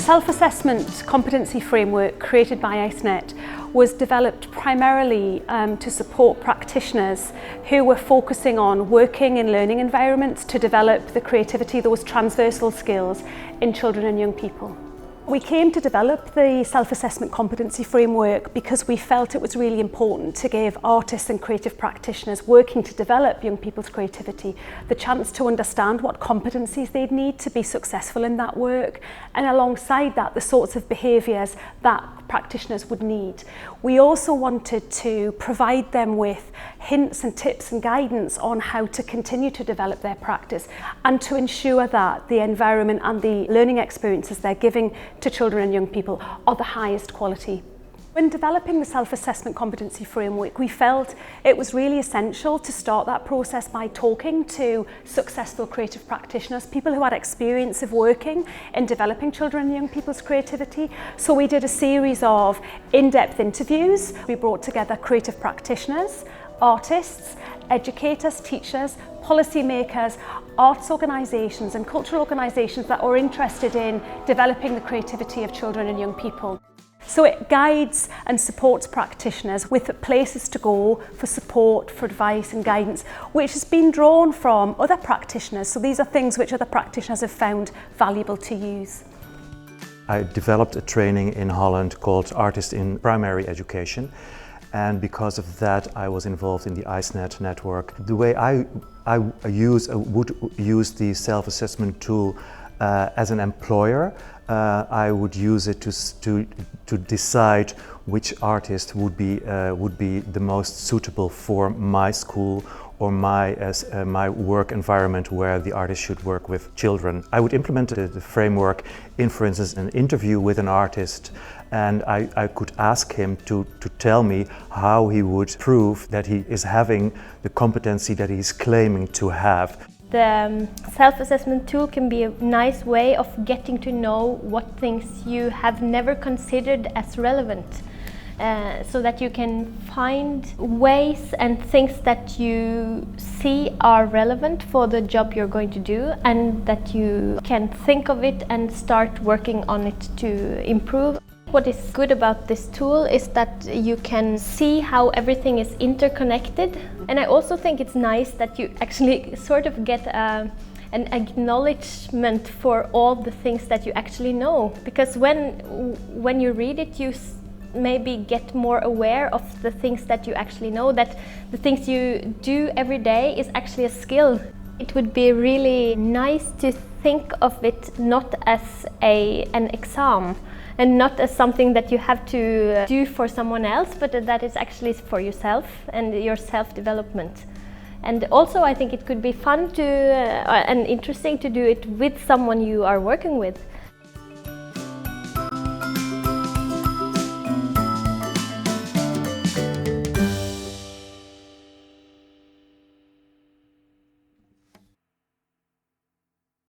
Self-Assessment Competency Framework created by ICEnet was developed primarily to support practitioners who were focusing on working in learning environments to develop the creativity, those transversal skills in children and young people. We came to develop the Self-Assessment Competency Framework because we felt it was really important to give artists and creative practitioners working to develop young people's creativity the chance to understand what competencies they'd need to be successful in that work, and alongside that the sorts of behaviours that practitioners would need. We also wanted to provide them with hints and tips and guidance on how to continue to develop their practice and to ensure that the environment and the learning experiences they're giving to children and young people are the highest quality. When developing the Self-Assessment Competency Framework, we felt it was really essential to start that process by talking to successful creative practitioners, people who had experience of working in developing children and young people's creativity. So we did a series of in-depth interviews. We brought together creative practitioners, artists, educators, teachers, policymakers, arts organisations and cultural organisations that were interested in developing the creativity of children and young people. So it guides and supports practitioners with places to go for support, for advice and guidance, which has been drawn from other practitioners. So these are things which other practitioners have found valuable to use. I developed a training in Holland called Artist in Primary Education, and because of that I was involved in the ICEnet network. The way I would use the self-assessment tool as an employer, I would use it to decide which artist would be the most suitable for my school or my work environment where the artist should work with children. I would implement the framework in, for instance, an interview with an artist, and I could ask him to tell me how he would prove that he is having the competency that he's claiming to have. The self-assessment tool can be a nice way of getting to know what things you have never considered as relevant, so that you can find ways and things that you see are relevant for the job you're going to do, and that you can think of it and start working on it to improve. What is good about this tool is that you can see how everything is interconnected, and I also think it's nice that you actually sort of get an acknowledgement for all the things that you actually know, because when you read it you maybe get more aware of the things that you actually know, that the things you do every day is actually a skill. It would be really nice to think of it not as an exam, and not as something that you have to do for someone else, but that is actually for yourself and your self-development. And also I think it could be fun and interesting to do it with someone you are working with.